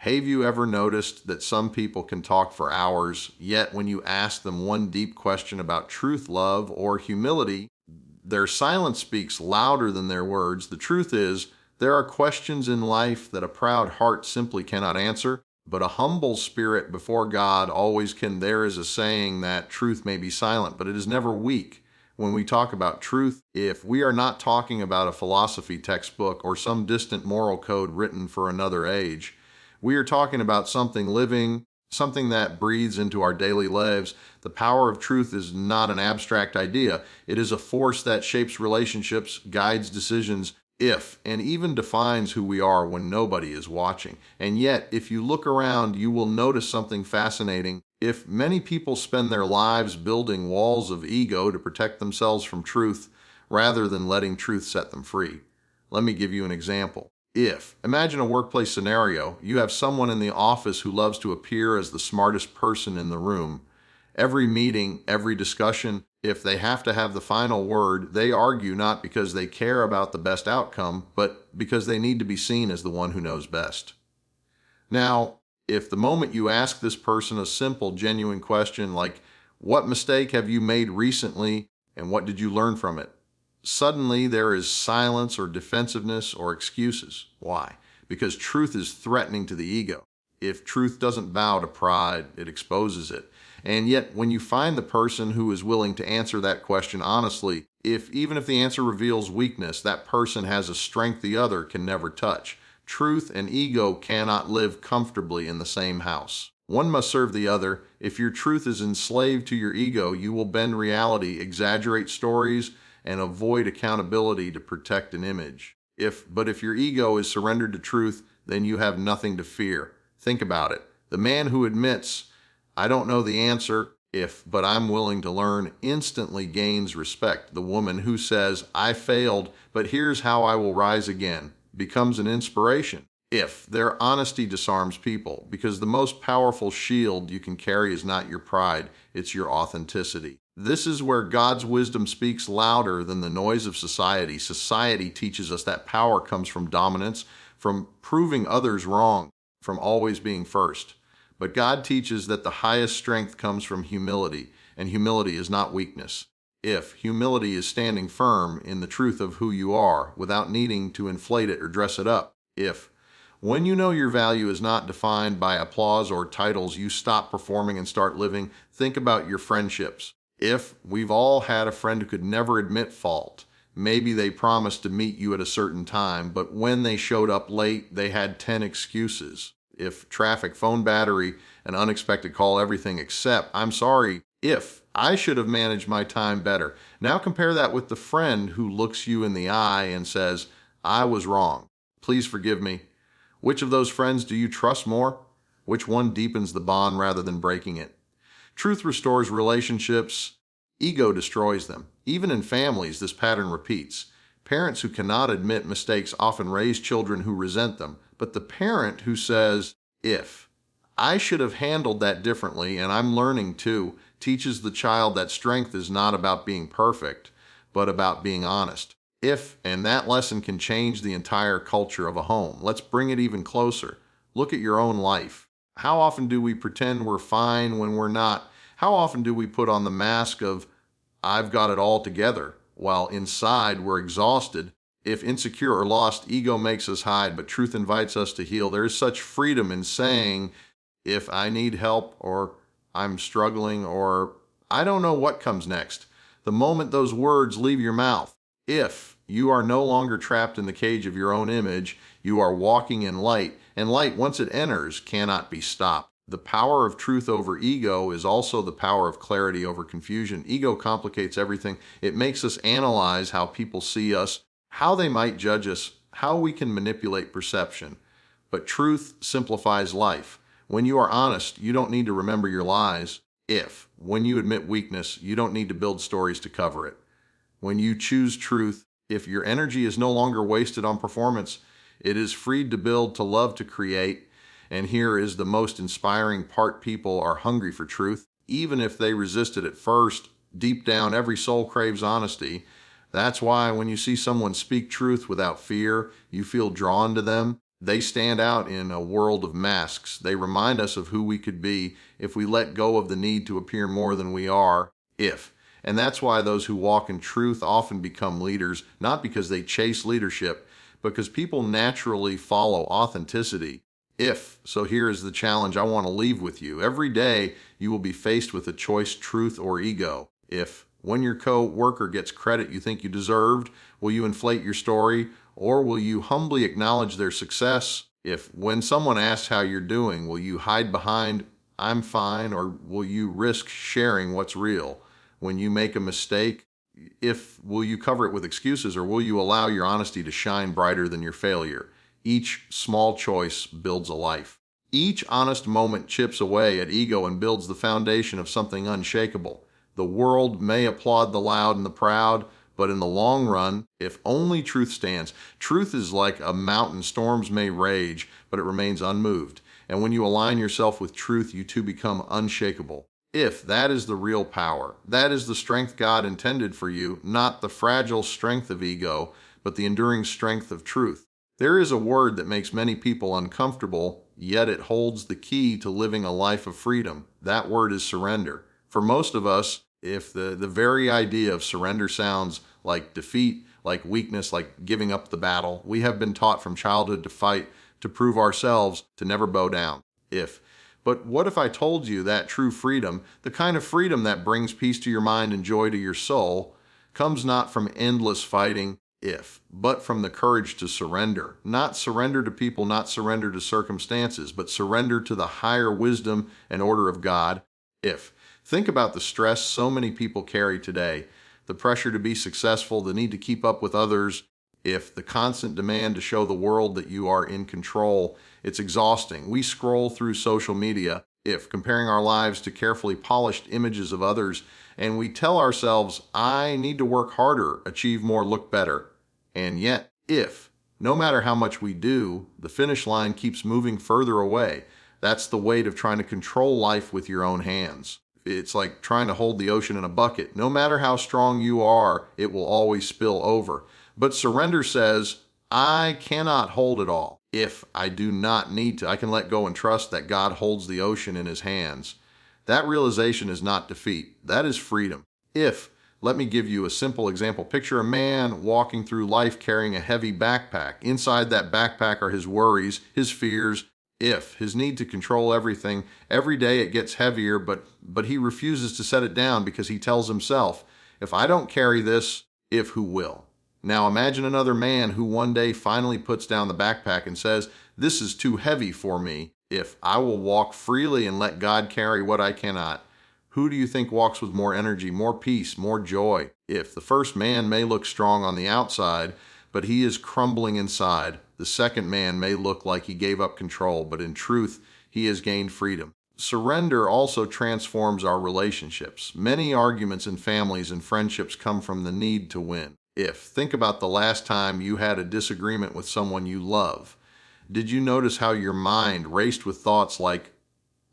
Have you ever noticed that some people can talk for hours, yet when you ask them one deep question about truth, love, or humility, their silence speaks louder than their words? The truth is, there are questions in life that a proud heart simply cannot answer, but a humble spirit before God always can. There is a saying that truth may be silent, but it is never weak. When we talk about truth, if we are not talking about a philosophy textbook or some distant moral code written for another age, we are talking about something living, something that breathes into our daily lives. The power of truth is not an abstract idea. It is a force that shapes relationships, guides decisions, and even defines who we are when nobody is watching. And yet, if you look around, you will notice something fascinating. If many people spend their lives building walls of ego to protect themselves from truth, rather than letting truth set them free. Let me give you an example. Imagine a workplace scenario. You have someone in the office who loves to appear as the smartest person in the room. Every meeting, every discussion, if they have to have the final word, they argue not because they care about the best outcome, but because they need to be seen as the one who knows best. Now, if the moment you ask this person a simple, genuine question like, "What mistake have you made recently and what did you learn from it?" Suddenly there is silence or defensiveness or excuses. Why? Because truth is threatening to the ego. If truth doesn't bow to pride, it exposes it. And yet, when you find the person who is willing to answer that question honestly, even if the answer reveals weakness, that person has a strength the other can never touch. Truth and ego cannot live comfortably in the same house. One must serve the other. If your truth is enslaved to your ego, you will bend reality, exaggerate stories, and avoid accountability to protect an image. But if your ego is surrendered to truth, then you have nothing to fear. Think about it. The man who admits, "I don't know the answer, but I'm willing to learn," instantly gains respect. The woman who says, "I failed, but here's how I will rise again," becomes an inspiration. Their honesty disarms people, because the most powerful shield you can carry is not your pride, it's your authenticity. This is where God's wisdom speaks louder than the noise of society. Society teaches us that power comes from dominance, from proving others wrong, from always being first. But God teaches that the highest strength comes from humility, and humility is not weakness. Humility is standing firm in the truth of who you are, without needing to inflate it or dress it up. When you know your value is not defined by applause or titles, you stop performing and start living. Think about your friendships. We've all had a friend who could never admit fault. Maybe they promised to meet you at a certain time, but when they showed up late, they had 10 excuses. Traffic, phone battery, an unexpected call, everything except, "I'm sorry, I should have managed my time better." Now compare that with the friend who looks you in the eye and says, "I was wrong. Please forgive me." Which of those friends do you trust more? Which one deepens the bond rather than breaking it? Truth restores relationships. Ego destroys them. Even in families, this pattern repeats. Parents who cannot admit mistakes often raise children who resent them. But the parent who says, "I should have handled that differently, and I'm learning too," teaches the child that strength is not about being perfect, but about being honest. And that lesson can change the entire culture of a home. Let's bring it even closer. Look at your own life. How often do we pretend we're fine when we're not? How often do we put on the mask of, "I've got it all together," while inside we're exhausted? Insecure or lost, ego makes us hide, but truth invites us to heal. There is such freedom in saying, "I need help," or "I'm struggling," or "I don't know what comes next." The moment those words leave your mouth, you are no longer trapped in the cage of your own image, you are walking in light, and light, once it enters, cannot be stopped. The power of truth over ego is also the power of clarity over confusion. Ego complicates everything. It makes us analyze how people see us, how they might judge us, how we can manipulate perception. But truth simplifies life. When you are honest, you don't need to remember your lies. When you admit weakness, you don't need to build stories to cover it. When you choose truth, your energy is no longer wasted on performance, it is freed to build, to love, to create. And here is the most inspiring part: people are hungry for truth. Even if they resist it at first, deep down, every soul craves honesty. That's why when you see someone speak truth without fear, you feel drawn to them. They stand out in a world of masks. They remind us of who we could be if we let go of the need to appear more than we are, if. And that's why those who walk in truth often become leaders, not because they chase leadership, because people naturally follow authenticity. If. So here is the challenge I want to leave with you. Every day you will be faced with a choice, truth or ego. If. When your co-worker gets credit you think you deserved, will you inflate your story, or will you humbly acknowledge their success? If. When someone asks how you're doing, will you hide behind, "I'm fine," or will you risk sharing what's real? When you make a mistake, if. Will you cover it with excuses, or will you allow your honesty to shine brighter than your failure? Each small choice builds a life. Each honest moment chips away at ego and builds the foundation of something unshakable. The world may applaud the loud and the proud, but in the long run, if only truth stands, truth is like a mountain. Storms may rage, but it remains unmoved. And when you align yourself with truth, you too become unshakable. If. That is the real power. That is the strength God intended for you, not the fragile strength of ego, but the enduring strength of truth. There is a word that makes many people uncomfortable, yet it holds the key to living a life of freedom. That word is surrender. For most of us, if the very idea of surrender sounds like defeat, like weakness, like giving up the battle, we have been taught from childhood to fight, to prove ourselves, to never bow down. If. But what if I told you that true freedom, the kind of freedom that brings peace to your mind and joy to your soul, comes not from endless fighting, but from the courage to surrender. Not surrender to people, not surrender to circumstances, but surrender to the higher wisdom and order of God. If. Think about the stress so many people carry today, the pressure to be successful, the need to keep up with others. If. The constant demand to show the world that you are in control. It's exhausting. We scroll through social media, comparing our lives to carefully polished images of others, and we tell ourselves, "I need to work harder, achieve more, look better." And yet, no matter how much we do, the finish line keeps moving further away. That's the weight of trying to control life with your own hands. It's like trying to hold the ocean in a bucket. No matter how strong you are, it will always spill over. But surrender says, "I cannot hold it all. If I do not need to, I can let go and trust that God holds the ocean in his hands." That realization is not defeat. That is freedom. Let me give you a simple example. Picture a man walking through life carrying a heavy backpack. Inside that backpack are his worries, his fears, his need to control everything. Every day it gets heavier, but he refuses to set it down because he tells himself, "If I don't carry this, who will?" Now imagine another man who one day finally puts down the backpack and says, "This is too heavy for me. I will walk freely and let God carry what I cannot." Who do you think walks with more energy, more peace, more joy? The first man may look strong on the outside, but he is crumbling inside. The second man may look like he gave up control, but in truth, he has gained freedom. Surrender also transforms our relationships. Many arguments in families and friendships come from the need to win. Think about the last time you had a disagreement with someone you love. Did you notice how your mind raced with thoughts like,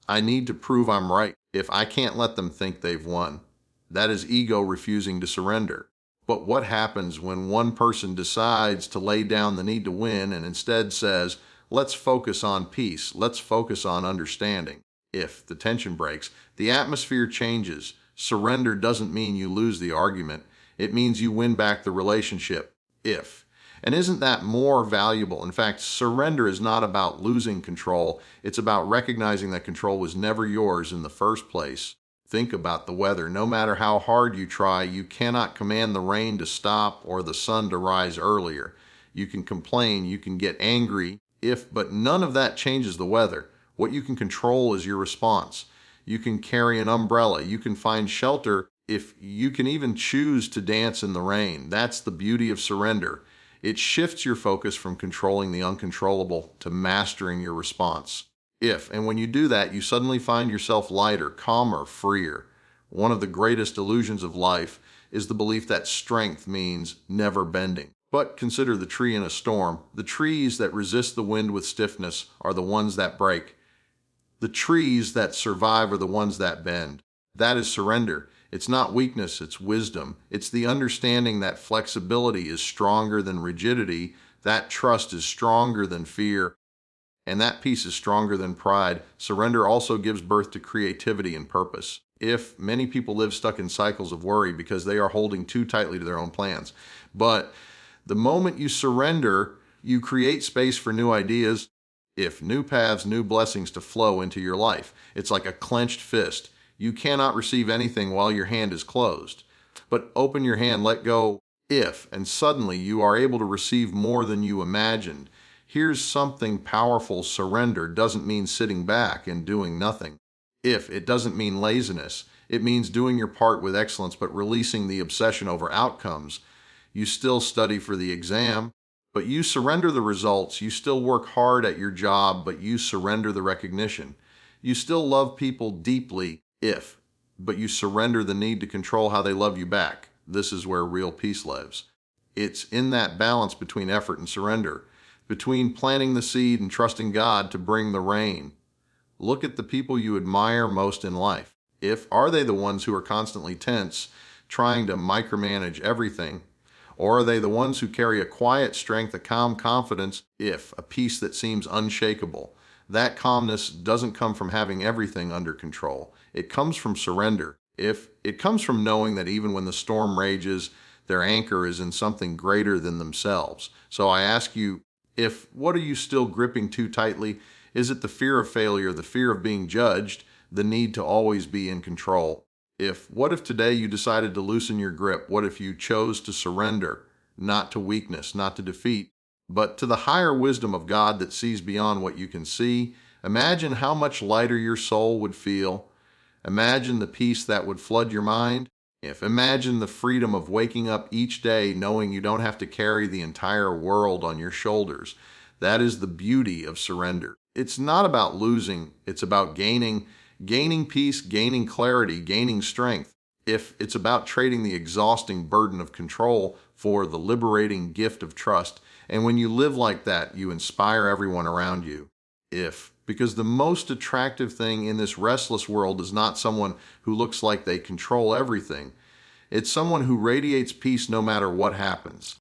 "I need to prove I'm right. I can't let them think they've won"? That is ego refusing to surrender. But what happens when one person decides to lay down the need to win and instead says, "Let's focus on peace. Let's focus on understanding"? The tension breaks, the atmosphere changes. Surrender doesn't mean you lose the argument. It means you win back the relationship. And isn't that more valuable? In fact, surrender is not about losing control. It's about recognizing that control was never yours in the first place. Think about the weather. No matter how hard you try, you cannot command the rain to stop or the sun to rise earlier. You can complain, you can get angry, but none of that changes the weather. What you can control is your response. You can carry an umbrella, you can find shelter, you can even choose to dance in the rain. That's the beauty of surrender. It shifts your focus from controlling the uncontrollable to mastering your response. And when you do that, you suddenly find yourself lighter, calmer, freer. One of the greatest illusions of life is the belief that strength means never bending. But consider the tree in a storm. The trees that resist the wind with stiffness are the ones that break. The trees that survive are the ones that bend. That is surrender. It's not weakness, it's wisdom. It's the understanding that flexibility is stronger than rigidity, that trust is stronger than fear, And that peace is stronger than pride. Surrender also gives birth to creativity and purpose. If many people live stuck in cycles of worry because they are holding too tightly to their own plans. But the moment you surrender, you create space for new ideas, if new paths, new blessings to flow into your life. It's like a clenched fist. You cannot receive anything while your hand is closed. But open your hand, let go, and suddenly you are able to receive more than you imagined. Here's something powerful. Surrender doesn't mean sitting back and doing nothing. It doesn't mean laziness. It means doing your part with excellence, but releasing the obsession over outcomes. You still study for the exam, but you surrender the results. You still work hard at your job, but you surrender the recognition. You still love people deeply, but you surrender the need to control how they love you back. This is where real peace lives. It's in that balance between effort and surrender, between planting the seed and trusting God to bring the rain. Look at the people you admire most in life. Are they the ones who are constantly tense, trying to micromanage everything? Or are they the ones who carry a quiet strength, a calm confidence, a peace that seems unshakable? That calmness doesn't come from having everything under control. It comes from surrender. It comes from knowing that even when the storm rages, their anchor is in something greater than themselves. So I ask you, what are you still gripping too tightly? Is it the fear of failure, the fear of being judged, the need to always be in control? What if today you decided to loosen your grip? What if you chose to surrender, not to weakness, not to defeat, but to the higher wisdom of God that sees beyond what you can see? Imagine how much lighter your soul would feel. Imagine the peace that would flood your mind. Imagine the freedom of waking up each day knowing you don't have to carry the entire world on your shoulders. That is the beauty of surrender. It's not about losing, it's about gaining peace, gaining clarity, gaining strength. It's about trading the exhausting burden of control for the liberating gift of trust. And when you live like that, you inspire everyone around you. Because the most attractive thing in this restless world is not someone who looks like they control everything. It's someone who radiates peace no matter what happens.